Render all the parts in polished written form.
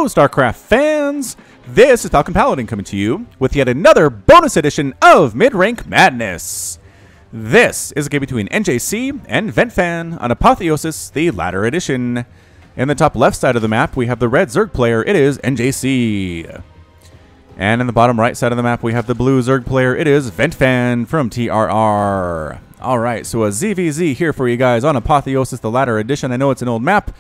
StarCraft fans! This is Falcon Paladin coming to you with yet another bonus edition of MidRank Madness. This is a game between NJC and ventfan on Apotheosis, the latter edition. In the top left side of the map, we have the red Zerg player. It is NJC. And in the bottom right side of the map, we have the blue Zerg player. It is ventfan from TRR. Alright, so a ZVZ here for you guys on Apotheosis, the latter edition. I know it's an old map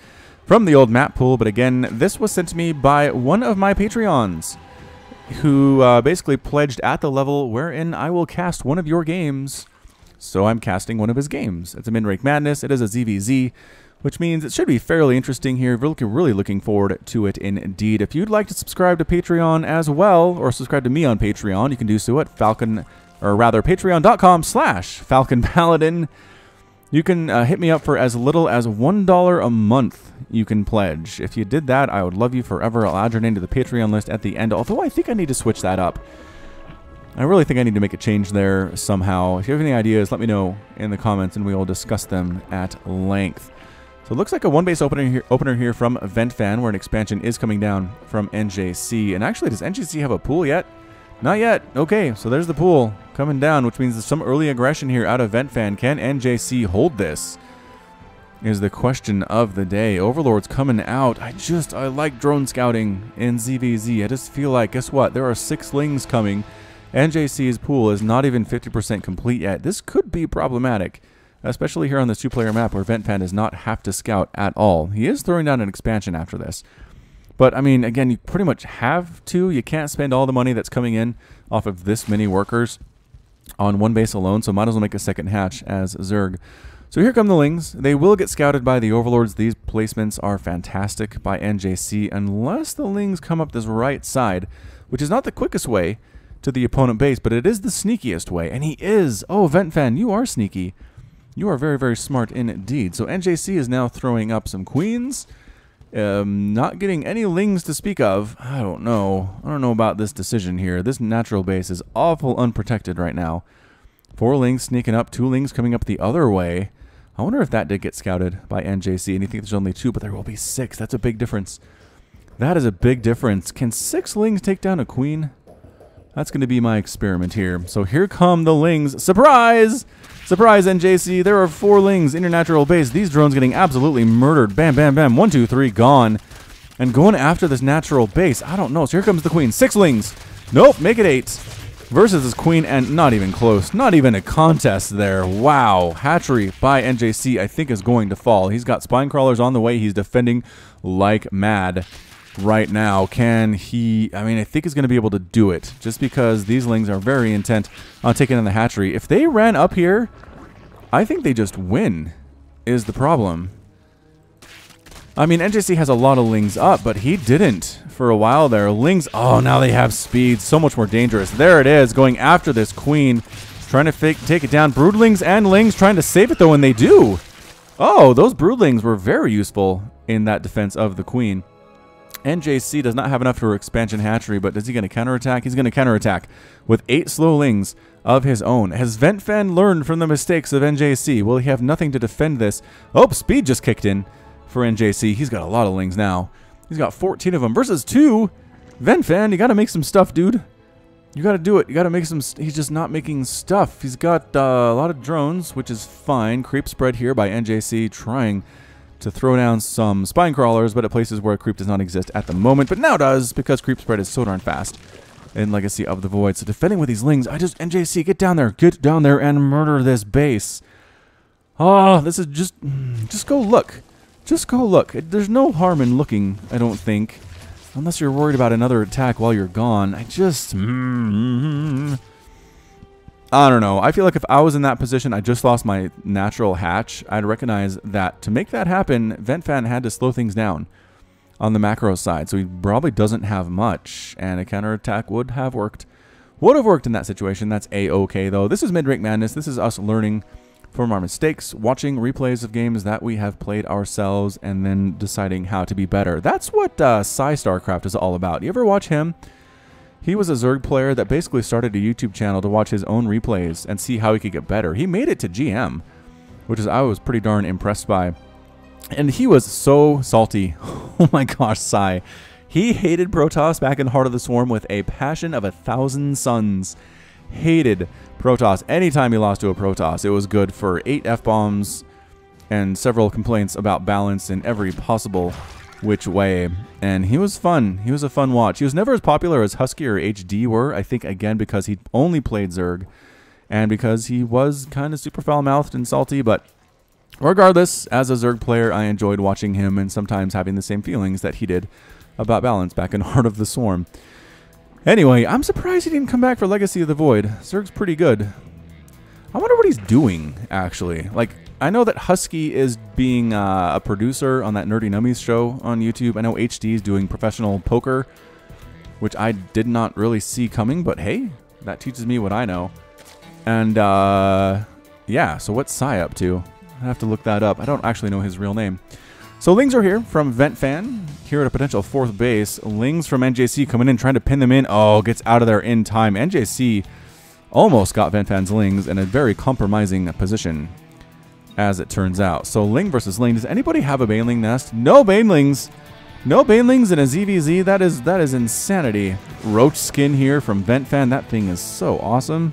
from the old map pool, but again, this was sent to me by one of my Patreons who basically pledged at the level wherein I will cast one of your games. So I'm casting one of his games. It's a MidRank Madness. It is a ZVZ, which means it should be fairly interesting here. We're really looking forward to it indeed. If you'd like to subscribe to Patreon as well, or subscribe to me on Patreon, you can do so at patreon.com/FalconPaladin. You can hit me up for as little as $1 a month you can pledge. If you did that, I would love you forever. I'll add your name to the Patreon list at the end, although I think I need to switch that up. I really think I need to make a change there somehow. If you have any ideas, let me know in the comments and we will discuss them at length. So it looks like a one-base opener here from ventfan, where an expansion is coming down from NJC. And actually, does NJC have a pool yet? Not yet. Okay, so there's the pool coming down, which means there's some early aggression here out of ventfan. Can NJC hold this? Is the question of the day. Overlord's coming out. I like drone scouting in ZVZ. I just feel like, guess what? There are 6 lings coming. NJC's pool is not even 50% complete yet. This could be problematic, especially here on this 2-player map where ventfan does not have to scout at all. He is throwing down an expansion after this. But, I mean, again, you pretty much have to. You can't spend all the money that's coming in off of this many workers on one base alone, so might as well make a second hatch as Zerg. So here come the lings. They will get scouted by the overlords. These placements are fantastic by NJC, unless the lings come up this right side, which is not the quickest way to the opponent base, but it is the sneakiest way. And he is. Oh, ventfan, you are sneaky. You are very, very smart indeed. So NJC is now throwing up some queens. Not getting any lings to speak of. I don't know. I don't know about this decision here. This natural base is awful unprotected right now. 4 lings sneaking up, 2 lings coming up the other way. I wonder if that did get scouted by NJC. And you think there's only 2, but there will be 6. That's a big difference. That is a big difference. Can 6 lings take down a queen? That's going to be my experiment here. So here come the lings. Surprise! Surprise, NJC. There are 4 lings in your natural base. These drones getting absolutely murdered. Bam, bam, bam. 1, 2, 3, gone. And going after this natural base. I don't know. So here comes the queen. 6 lings. Nope, make it 8. Versus this queen, and not even close. Not even a contest there. Wow. Hatchery by NJC, I think, is going to fall. He's got spine crawlers on the way. He's defending like mad right now. Can he? I mean, I think he's going to be able to do it, just because these lings are very intent on taking on the hatchery. If they ran up here, I think they just win, is the problem. I mean, NJC has a lot of lings up, but he didn't for a while there. Lings, oh, now they have speed. So much more dangerous. There it is, going after this queen, trying to take it down. Broodlings and lings trying to save it, though, and they do. Oh, those broodlings were very useful in that defense of the queen. NJC does not have enough for expansion hatchery, but is he going to counterattack? He's going to counterattack with 8 slow lings of his own. Has ventfan learned from the mistakes of NJC? Will he have nothing to defend this? Oh, speed just kicked in for NJC. He's got a lot of lings now. He's got 14 of them versus 2. ventfan, you got to make some stuff, dude. You got to do it. You got to make some... He's just not making stuff. He's got a lot of drones, which is fine. Creep spread here by NJC, trying to throw down some spine crawlers, but at places where creep does not exist at the moment, but now does, because creep spread is so darn fast in Legacy of the Void. So defending with these lings, NJC, get down there and murder this base. Oh, this is just go look. Just go look. There's no harm in looking, I don't think, unless you're worried about another attack while you're gone. I don't know. I feel like if I was in that position, I just lost my natural hatch, I'd recognize that to make that happen, ventfan had to slow things down on the macro side. So he probably doesn't have much, and a counterattack would have worked. Would have worked in that situation. That's A-okay, though. This is MidRank Madness. This is us learning from our mistakes, watching replays of games that we have played ourselves, and then deciding how to be better. That's what StarCraft is all about. You ever watch him? He was a Zerg player that basically started a YouTube channel to watch his own replays and see how he could get better. He made it to GM, which I was pretty darn impressed by. And he was so salty. Oh my gosh, Sai. He hated Protoss back in Heart of the Swarm with a passion of 1,000 suns. Hated Protoss. Anytime he lost to a Protoss, it was good for 8 F-bombs and several complaints about balance in every possible which way. And he was fun. He was a fun watch. He was never as popular as Husky or HD were, I think, again, because he only played Zerg and because he was kind of super foul-mouthed and salty, but regardless, as a Zerg player, I enjoyed watching him and sometimes having the same feelings that he did about balance back in Heart of the Swarm. Anyway, I'm surprised he didn't come back for Legacy of the Void. Zerg's pretty good. I wonder what he's doing, actually. Like, I know that Husky is being a producer on that Nerdy Nummies show on YouTube. I know HD is doing professional poker, which I did not really see coming, but hey, that teaches me what I know. And, yeah, so what's Sai up to? I have to look that up. I don't actually know his real name. So Lings are here from ventfan, here at a potential 4th base. Lings from NJC coming in, trying to pin them in. Oh, gets out of there in time. NJC almost got ventfan's Lings in a very compromising position, as it turns out. So Ling versus Ling. Does anybody have a Baneling nest? No Banelings. No Banelings in a ZVZ. That is insanity. Roach skin here from ventfan. That thing is so awesome.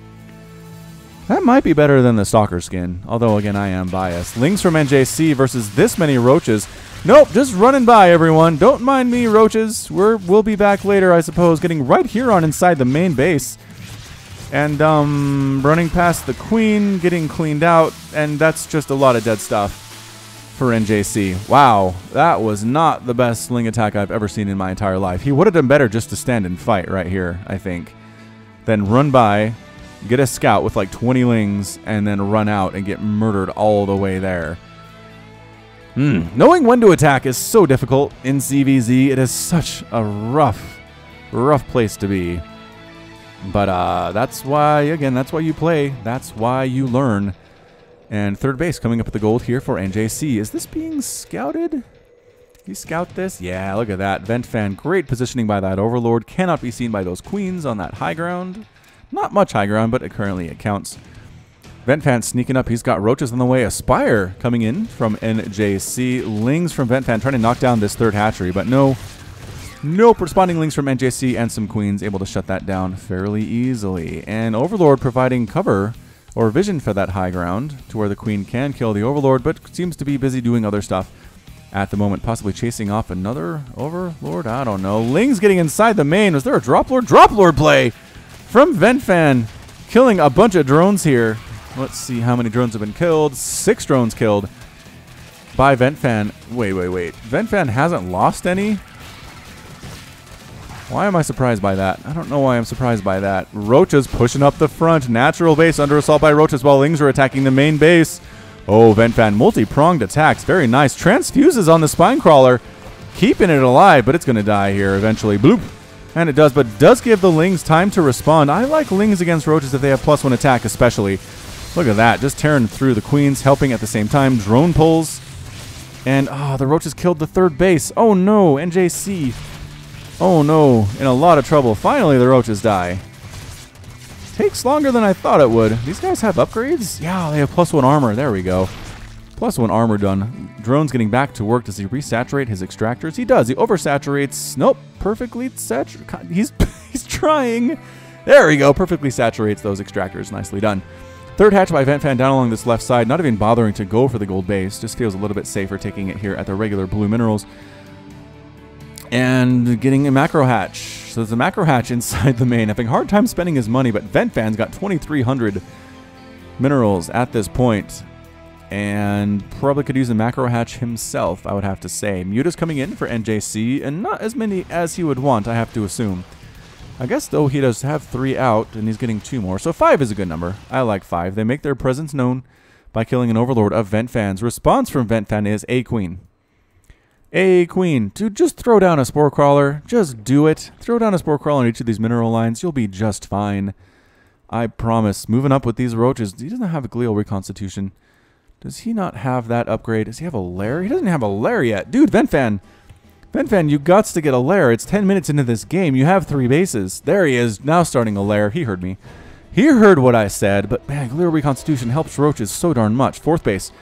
That might be better than the Stalker skin, although, again, I am biased. Lings from NJC versus this many Roaches. Nope, just running by, everyone. Don't mind me, Roaches. We'll be back later, I suppose, getting right here on inside the main base. And, running past the Queen, getting cleaned out, and that's just a lot of dead stuff for NJC. Wow, that was not the best Ling attack I've ever seen in my entire life. He would have done better just to stand and fight right here, I think. Then run by, get a scout with like 20 Lings, and then run out and get murdered all the way there. Knowing when to attack is so difficult in ZVZ. It is such a rough place to be. But that's why, again, that's why you play. That's why you learn. And 3rd base coming up at the gold here for NJC. Is this being scouted? Did you scout this? Yeah, look at that. ventfan, great positioning by that Overlord. Cannot be seen by those Queens on that high ground. Not much high ground, but currently it counts. ventfan sneaking up. He's got Roaches on the way. Aspire coming in from NJC. Lings from ventfan trying to knock down this 3rd hatchery, but no responding Lings from NJC and some Queens able to shut that down fairly easily. And Overlord providing cover or vision for that high ground to where the Queen can kill the Overlord, but seems to be busy doing other stuff at the moment, possibly chasing off another Overlord. I don't know. Lings getting inside the main. Was there a Drop Lord? Drop Lord play from ventfan, killing a bunch of drones here. Let's see how many drones have been killed. 6 drones killed by ventfan. Wait. ventfan hasn't lost any? Why am I surprised by that? I don't know why I'm surprised by that. Roaches pushing up the front. Natural base under assault by Roaches while Lings are attacking the main base. Oh, ventfan multi-pronged attacks. Very nice. Transfuses on the spine crawler. Keeping it alive, but it's going to die here eventually. Bloop. And it does, but does give the Lings time to respond. I like Lings against Roaches if they have +1 attack especially. Look at that. Just tearing through the Queens, helping at the same time. Drone pulls. And, the Roaches killed the 3rd base. Oh, no. NJC. Oh, no. In a lot of trouble. Finally, the Roaches die. Takes longer than I thought it would. These guys have upgrades? Yeah, they have +1 armor. There we go. +1 armor done. Drone's getting back to work. Does he resaturate his extractors? He does. He oversaturates. Nope. Perfectly saturates. He's trying. There we go. Perfectly saturates those extractors. Nicely done. 3rd hatch by ventfan down along this left side. Not even bothering to go for the gold base. Just feels a little bit safer taking it here at the regular blue minerals. And getting a macro hatch. So there's a macro hatch inside the main. Having a hard time spending his money, but ventfan's got 2,300 minerals at this point. And probably could use a macro hatch himself, I would have to say. Muta's coming in for NJC, and not as many as he would want, I have to assume. I guess, though, he does have 3 out, and he's getting 2 more. So 5 is a good number. I like 5. They make their presence known by killing an Overlord of ventfans. Response from ventfan is a Queen. A Queen. Dude, just throw down a Spore Crawler. Just do it. Throw down a Spore Crawler on each of these mineral lines. You'll be just fine. I promise. Moving up with these Roaches. He doesn't have a Glial Reconstitution. Does he not have that upgrade? Does he have a lair? He doesn't have a lair yet. Dude, ventfan, you guts to get a lair. It's 10 minutes into this game. You have 3 bases. There he is, now starting a lair. He heard me. He heard what I said, but man, Glial Reconstitution helps Roaches so darn much. 4th base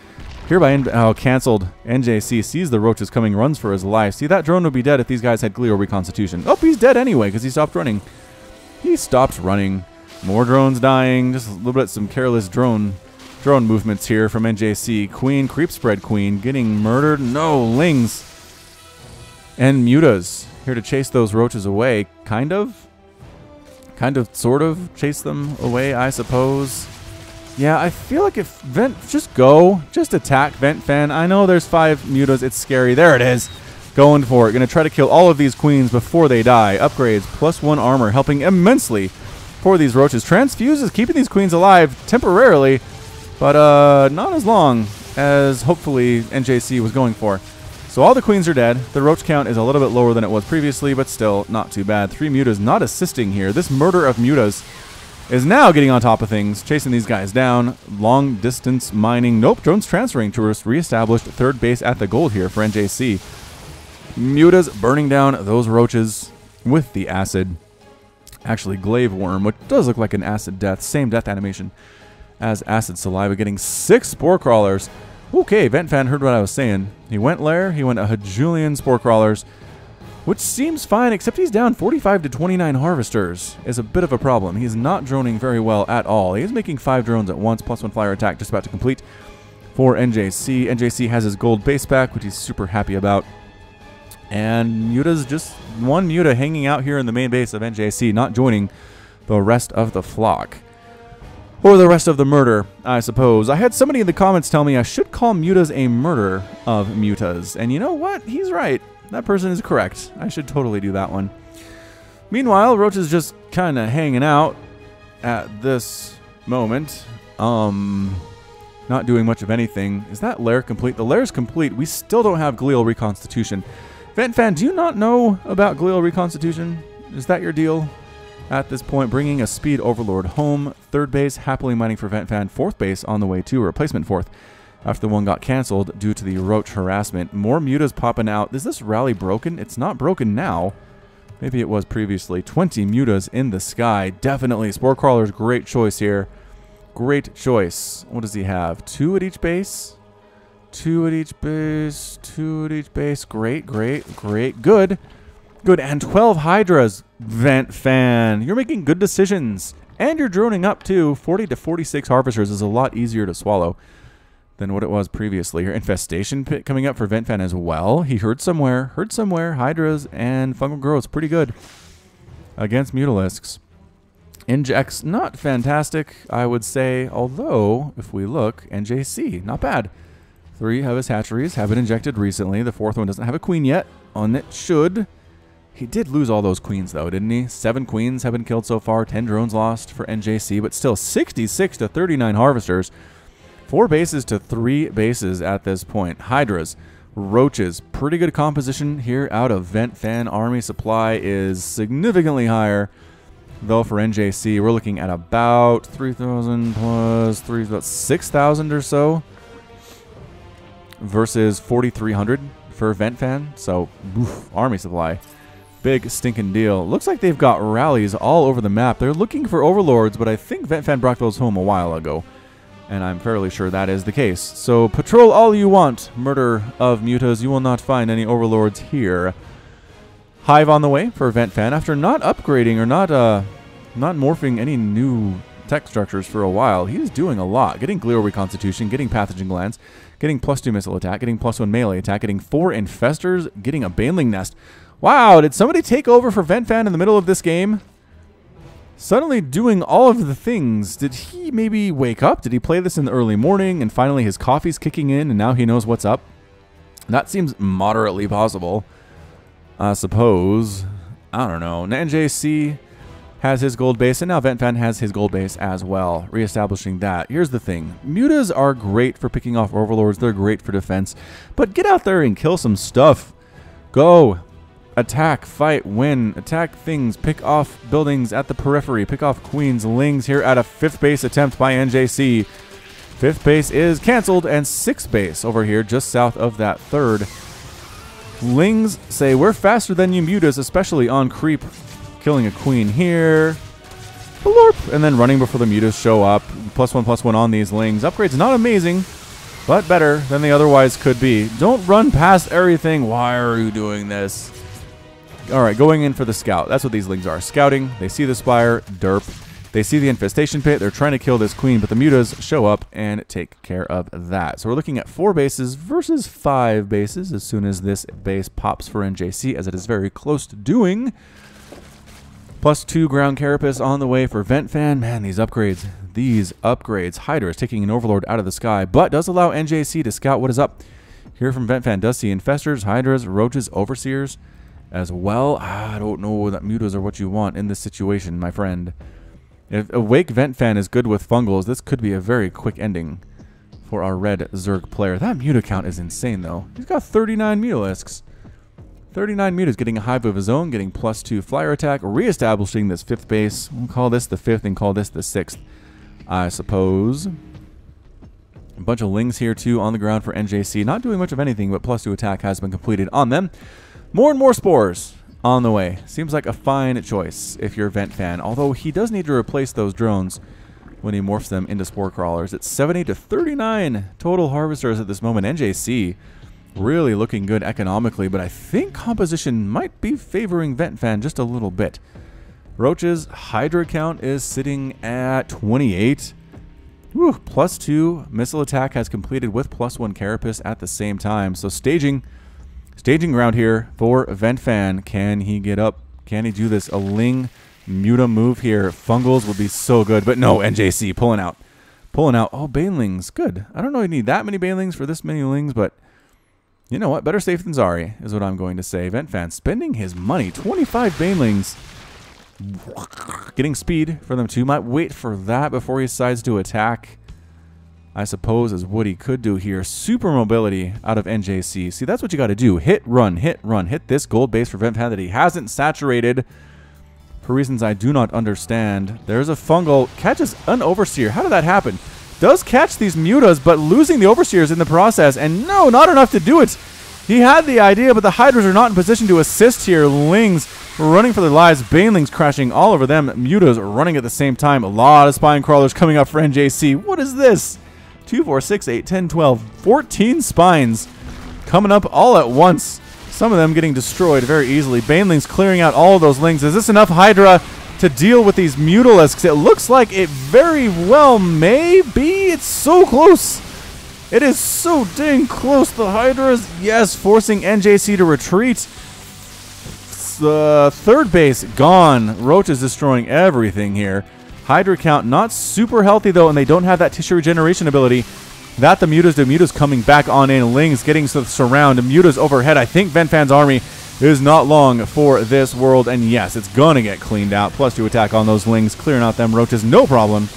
Hereby, canceled. NJC sees the roaches coming, runs for his life. See, that drone would be dead if these guys had Glio Reconstitution. Oh, he's dead anyway because he stopped running. He stopped running. More drones dying. Just a little bit some careless drone movements here from NJC. Queen, creep spread queen, getting murdered. No, Lings. And Mutas here to chase those roaches away. Kind of, sort of chase them away, I suppose. Yeah, I feel like if just attack ventfan. I know there's 5 mutas. It's scary. There it is. Going for it. Going to try to kill all of these queens before they die. Upgrades, +1 armor, helping immensely for these roaches. Transfuse is keeping these queens alive temporarily, but not as long as hopefully NJC was going for. So all the queens are dead. The roach count is a little bit lower than it was previously, but still not too bad. 3 mutas not assisting here. This murder of mutas is now getting on top of things, chasing these guys down. Long distance mining. Nope, drones transferring to reestablished 3rd base at the gold here for NJC. Mutas burning down those roaches with the acid. Actually, glaive worm, which does look like an acid death. Same death animation as acid saliva, getting 6 spore crawlers. Okay, ventfan heard what I was saying. He went lair, he went a hajillion spore crawlers, which seems fine, except he's down 45 to 29 harvesters. Is a bit of a problem. He's not droning very well at all. He is making 5 drones at once, +1 flyer attack just about to complete for NJC. NJC has his gold base back, which he's super happy about. And Muta's just 1 Muta hanging out here in the main base of NJC, not joining the rest of the flock. Or the rest of the murder, I suppose. I had somebody in the comments tell me I should call Mutas a murder of Mutas. And you know what? He's right. That person is correct. I should totally do that one. Meanwhile, Roach is just kind of hanging out at this moment. Not doing much of anything. Is that lair complete? The lair is complete. We still don't have glial reconstitution. ventfan, do you not know about glial reconstitution? Is that your deal? At this point, bringing a speed overlord home. 3rd base, happily mining for ventfan. 4th base on the way to replacement 4th. After the one got canceled due to the roach harassment. More mutas popping out. Is this rally broken? It's not broken now. Maybe it was previously. 20 mutas in the sky. Definitely. Spore Crawler's great choice here. Great choice. What does he have? 2 at each base? 2 at each base. 2 at each base. Great, great, great. Good. Good. And 12 hydras. ventfan. You're making good decisions. And you're droning up too. 40 to 46 harvesters is a lot easier to swallow than what it was previously. Here, infestation pit coming up for ventfan as well. He heard somewhere, hydras and fungal growths. Pretty good against mutalisks. Injects, not fantastic, I would say. Although, if we look, NJC, not bad. 3 of his hatcheries have been injected recently. The 4th one doesn't have a queen yet. On it should. He did lose all those queens, though, didn't he? 7 queens have been killed so far. 10 drones lost for NJC, but still 66 to 39 harvesters. 4 bases to 3 bases at this point. Hydras, roaches, pretty good composition here out of ventfan. Army supply is significantly higher, though, for NJC. We're looking at about 3,000 plus 3, about 6,000 or so versus 4,300 for ventfan. So, oof, army supply. Big stinking deal. Looks like they've got rallies all over the map. They're looking for overlords, but I think ventfan brought those home a while ago. And I'm fairly sure that is the case. So patrol all you want, murder of mutas. You will not find any overlords here. Hive on the way for ventfan. After not upgrading or not morphing any new tech structures for a while, he is doing a lot. Getting glial reconstitution, getting pathogen glands, getting +2 missile attack, getting +1 melee attack, getting 4 infestors, getting a baneling nest. Wow, did somebody take over for ventfan in the middle of this game? Suddenly doing all of the things. Did he maybe wake up? Did he play this in the early morning and finally his coffee's kicking in and now he knows what's up? That seems moderately possible. I suppose. I don't know. NJC has his gold base and now ventfan has his gold base as well. Reestablishing that. Here's the thing. Mutas are great for picking off overlords. They're great for defense. But get out there and kill some stuff. Go. Attack, fight, win, attack things, pick off buildings at the periphery, pick off queens, lings here at a 5th base attempt by NJC. 5th base is canceled, and 6th base over here just south of that 3rd. Lings say, we're faster than you mutas, especially on creep. Killing a queen here. Blorp, and then running before the mutas show up. +1/+1 on these lings. Upgrade's not amazing. but better than they otherwise could be. Don't run past everything. Why are you doing this? All right, going in for the scout. That's what these lings are. Scouting. They see the spire. Derp. They see the infestation pit. They're trying to kill this queen, but the mutas show up and take care of that. So we're looking at 4 bases versus 5 bases as soon as this base pops for NJC, as it is very close to doing. +2 ground carapace on the way for ventfan. Man, these upgrades. Hydra is taking an overlord out of the sky, but does allow NJC to scout what is up. Here from ventfan does see infestors, hydras, roaches, overseers as well. I don't know that mutas are what you want in this situation, my friend. If Awake Ventfan is good with fungals, this could be a very quick ending for our red Zerg player. That muta count is insane, though. He's got 39 mutalisks. 39 mutas, getting a hive of his own, getting +2 flyer attack, reestablishing this 5th base. We'll call this the 5th and call this the 6th, I suppose. A bunch of lings here, too, on the ground for NJC. Not doing much of anything, but +2 attack has been completed on them. More and more spores on the way. Seems like a fine choice if you're ventfan, although he does need to replace those drones when he morphs them into spore crawlers. It's 70 to 39 total harvesters at this moment. NJC really looking good economically, but I think composition might be favoring ventfan just a little bit. Roach's Hydra count is sitting at 28. Whew, +2 missile attack has completed with +1 carapace at the same time. So staging ground here for ventfan. Can he get up? Can he do this? A ling muta move here. Fungals would be so good, but no, NJC pulling out. Oh, banelings, good. I don't know you need that many banelings for this many lings, but you know what? Better safe than sorry is what I'm going to say. ventfan spending his money. 25 banelings. Getting speed for them too. Might wait for that before he decides to attack, I suppose, is what he could do here. Super mobility out of NJC. See, that's what you got to do. Hit, run, hit, run. Hit this gold base for ventfan that he hasn't saturated for reasons I do not understand. There's a fungal. Catches an overseer. How did that happen? Does catch these mutas, but losing the overseers in the process. And no, not enough to do it. He had the idea, but the hydras are not in position to assist here. Lings running for their lives. Banelings crashing all over them. Mutas running at the same time. A lot of spine crawlers coming up for NJC. What is this? 2, 4, 6, 8, 10, 12, 14 spines coming up all at once. Some of them getting destroyed very easily. Banelings clearing out all of those lings. Is this enough Hydra to deal with these mutalisks? It looks like it very well may be. It's so close. It is so dang close. The Hydras, yes, forcing NJC to retreat. The 3rd base gone. Roach is destroying everything here. Hydra count not super healthy, though, and they don't have that tissue regeneration ability that the mutas do. Mutas coming back on in. Lings getting to the surround. Mutas overhead. I think ventfan's army is not long for this world, and yes, it's going to get cleaned out. +2 attack on those lings, clearing out them roaches. No problem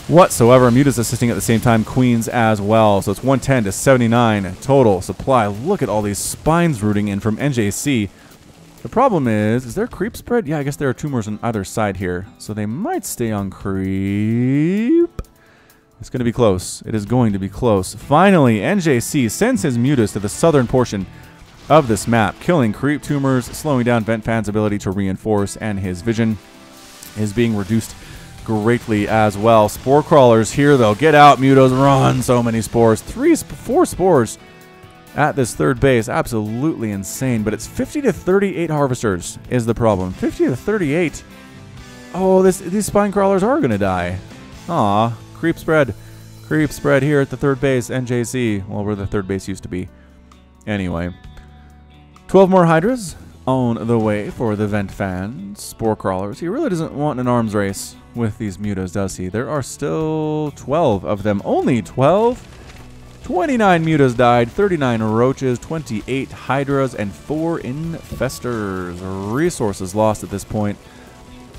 whatsoever. Mutas assisting at the same time. Queens as well. So it's 110 to 79 total supply. Look at all these spines rooting in from NJC. The problem is there creep spread? Yeah, I guess there are tumors on either side here. So they might stay on creep. It's going to be close. It is going to be close. Finally, NJC sends his mutas to the southern portion of this map, killing creep tumors, slowing down ventfan's ability to reinforce, and his vision is being reduced greatly as well. Spore crawlers here, though. Get out, mutas. Run. So many spores. 4 spores at this 3rd base. Absolutely insane. But it's 50 to 38 harvesters is the problem. 50 to 38. Oh, these spine crawlers are going to die. Aw. Creep spread. Creep spread here at the 3rd base. NJC. Well, where the 3rd base used to be. Anyway. 12 more hydras on the way for the ventfan. Spore crawlers. He really doesn't want an arms race with these mutas, does he? There are still 12 of them. Only 12? 29 mutas died, 39 roaches, 28 hydras, and 4 infestors. Resources lost at this point.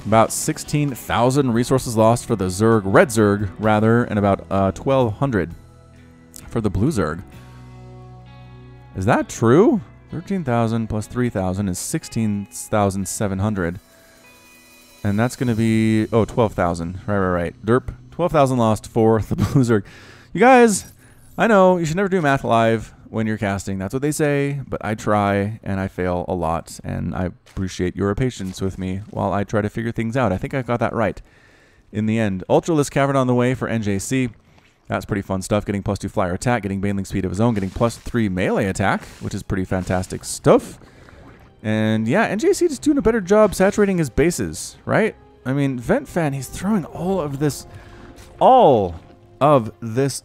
About 16,000 resources lost for the Zerg, red Zerg, rather, and about 1,200 for the blue Zerg. Is that true? 13,000 plus 3,000 is 16,700. And that's going to be, oh, 12,000. Right. Derp. 12,000 lost for the blue Zerg. You guys, I know you should never do math live when you're casting. That's what they say, but I try and I fail a lot, and I appreciate your patience with me while I try to figure things out. I think I got that right in the end. Ultralisk Cavern on the way for NJC. That's pretty fun stuff. Getting +2 flyer attack, getting baneling speed of his own, getting +3 melee attack, which is pretty fantastic stuff. And yeah, NJC just doing a better job saturating his bases, right? I mean, ventfan, he's throwing all of this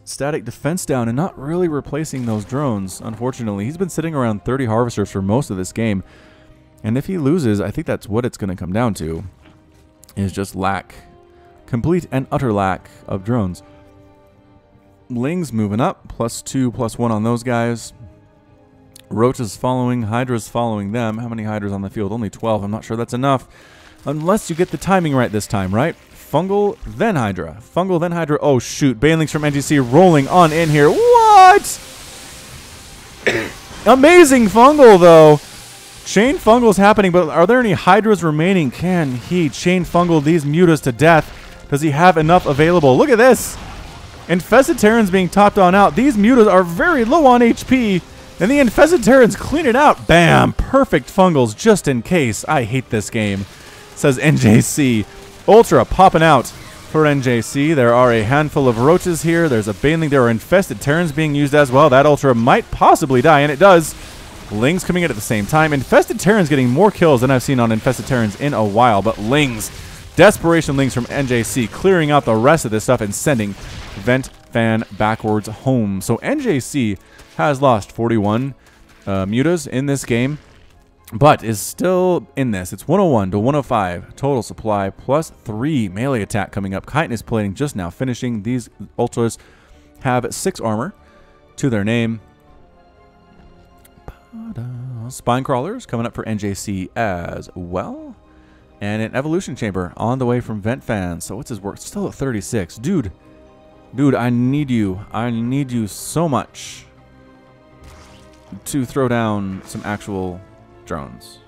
static defense down and not really replacing those drones, unfortunately. He's been sitting around 30 harvesters for most of this game. And if he loses, I think that's what it's going to come down to, is just lack. Complete and utter lack of drones. Lings moving up, +2, +1 on those guys. Roaches following, Hydra's following them. How many Hydras on the field? Only 12. I'm not sure that's enough. Unless you get the timing right this time, right? Fungal, then Hydra. Fungal, then Hydra. Oh, shoot. Banelings from NGC rolling on in here. What? Amazing Fungal, though. Chain Fungal's happening, but are there any Hydras remaining? Can he chain Fungal these Mutas to death? Does he have enough available? Look at this. Infested Terrans being topped on out. These Mutas are very low on HP. And the Infested Terrans clean it out. Bam! Perfect Fungals just in case. I hate this game, says NJC. Ultra popping out for NJC. There are a handful of Roaches here. There's a Baneling. There are Infested Terrans being used as well. That Ultra might possibly die, and it does. Lings coming in at the same time. Infested Terrans getting more kills than I've seen on Infested Terrans in a while. But Lings, Desperation Lings from NJC, clearing out the rest of this stuff and sending ventfan backwards home. So NJC has lost 41 mutas in this game, but is still in this. It's 101 to 105 total supply, +3 melee attack coming up. Chitin is plating just now finishing. These Ultras have 6 armor to their name. Spine Crawlers coming up for NJC as well. And an Evolution Chamber on the way from ventfan. So what's his work? Still at 36. Dude, I need you. I need you so much to throw down some actual drones.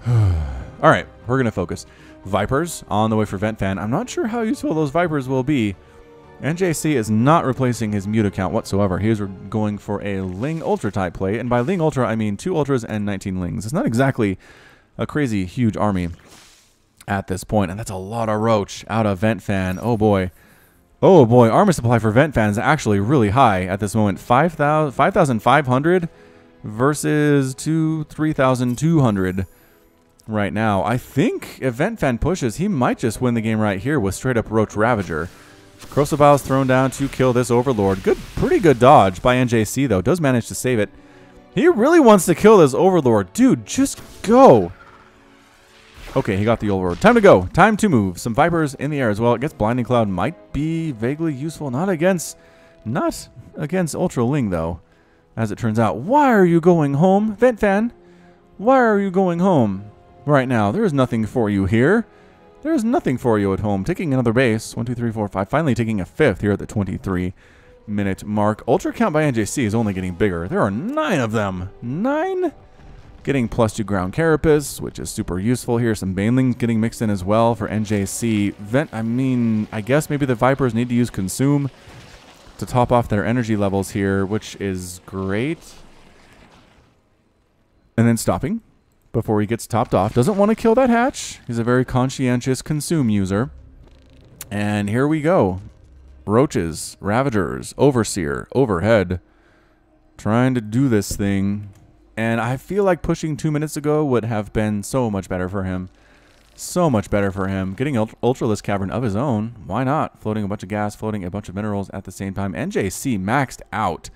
Alright, we're going to focus. Vipers on the way for ventfan. I'm not sure how useful those Vipers will be. NJC is not replacing his Muta count whatsoever. He is going for a Ling Ultra type play. And by Ling Ultra, I mean 2 Ultras and 19 Lings. It's not exactly a crazy huge army at this point. And that's a lot of Roach out of ventfan. Oh boy. Oh boy, armor supply for ventfan is actually really high at this moment. 5,500 versus 3,200 right now. I think if ventfan pushes, he might just win the game right here with straight up Roach Ravager. Crucibles thrown down to kill this Overlord. Pretty good dodge by NJC though. Does manage to save it. He really wants to kill this Overlord. Dude, just go. Okay, he got the Overlord. Time to go. Time to move. Some Vipers in the air as well. It gets Blinding Cloud. Might be vaguely useful. Not against Ultra Ling, though, as it turns out. Why are you going home, ventfan? Why are you going home right now? There is nothing for you here. There is nothing for you at home. Taking another base. 1, 2, 3, 4, 5. Finally taking a 5th here at the 23-minute mark. Ultra count by NJC is only getting bigger. There are 9 of them. 9? Getting +2 ground carapace, which is super useful here. Some banelings getting mixed in as well for NJC. I guess maybe the Vipers need to use Consume to top off their energy levels here, which is great. And then stopping before he gets topped off. Doesn't want to kill that hatch. He's a very conscientious Consume user. And here we go. Roaches, Ravagers, Overseer, overhead. Trying to do this thing. And I feel like pushing 2 minutes ago would have been so much better for him. So much better for him. Getting Ultralisk Cavern of his own. Why not? Floating a bunch of gas, floating a bunch of minerals at the same time. NJC maxed out.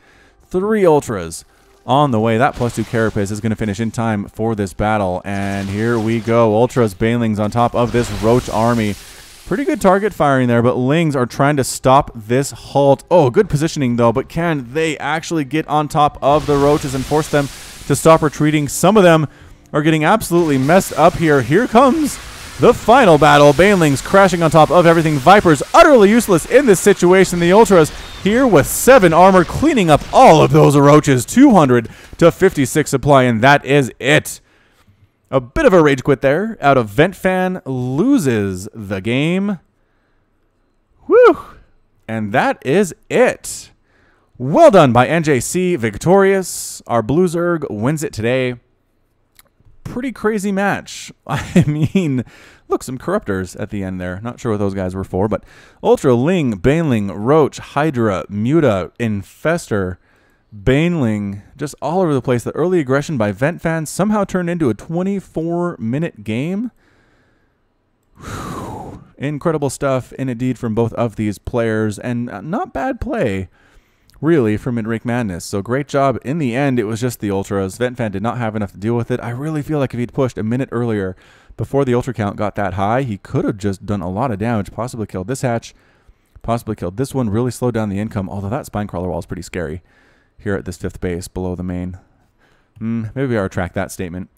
3 Ultras on the way. That +2 Carapace is going to finish in time for this battle. And here we go. Ultras, Banelings on top of this Roach army. Pretty good target firing there, but Lings are trying to stop this halt. Oh, good positioning though, but can they actually get on top of the Roaches and force them to stop retreating? Some of them are getting absolutely messed up here. Here comes the final battle. Banelings crashing on top of everything. Vipers utterly useless in this situation. The Ultras here with 7 armor, cleaning up all of those Roaches. 200 to 56 supply, and that is it. A bit of a rage quit there out of ventfan, loses the game. Whew. And that is it. Well done by NJC, victorious. Our Blue Zerg wins it today. Pretty crazy match. I mean, Look, some Corruptors at the end there. Not sure what those guys were for, but Ultra, Ling, Baneling, Roach, Hydra, Muta, Infestor, Baneling, just all over the place. The early aggression by ventfan somehow turned into a 24-minute game. Whew. Incredible stuff, indeed, from both of these players, and not bad play, really, for MidRank Madness. So great job. In the end, it was just the Ultras. ventfan did not have enough to deal with it. I really feel like if he'd pushed a minute earlier, before the Ultra count got that high, he could have just done a lot of damage, possibly killed this hatch, possibly killed this one, really slowed down the income, although that Spinecrawler wall is pretty scary here at this 5th base below the main. Maybe I retract that statement.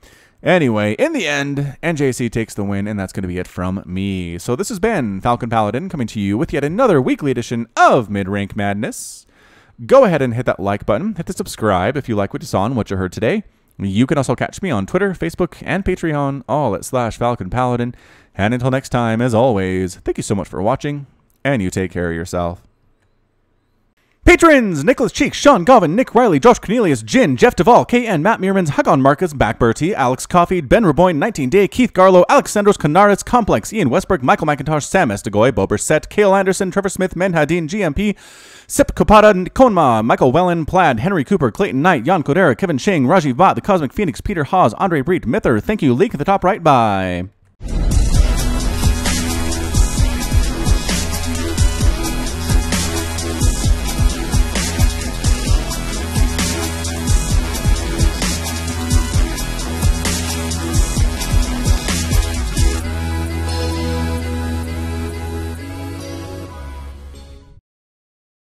Anyway, in the end, NJC takes the win, and that's going to be it from me. So this has been Falcon Paladin coming to you with yet another weekly edition of MidRank Madness. Go ahead and hit that like button, hit the subscribe if you like what you saw and what you heard today. You can also catch me on Twitter, Facebook, and Patreon, all at /Falcon Paladin. And until next time, as always, thank you so much for watching, and you take care of yourself. Patrons! Nicholas Cheek, Sean Govin, Nick Riley, Josh Cornelius, Jin, Jeff Duvall, KN, Matt Meermans, Hagon Marcus, Backberty, Alex Coffey, Ben Raboyne, 19 Day, Keith Garlow, Alexandros Canaris, Complex, Ian Westbrook, Michael McIntosh, Sam Estegoy, Bober Set, Cale Anderson, Trevor Smith, Menhadin, GMP, Sip Kopata, Konma, Michael Wellen, Plaid, Henry Cooper, Clayton Knight, Jan Kodera, Kevin Shing, Rajiv Bhatt, The Cosmic Phoenix, Peter Haas, Andre Breet, Mither. Thank you, Leak at the top right. Bye.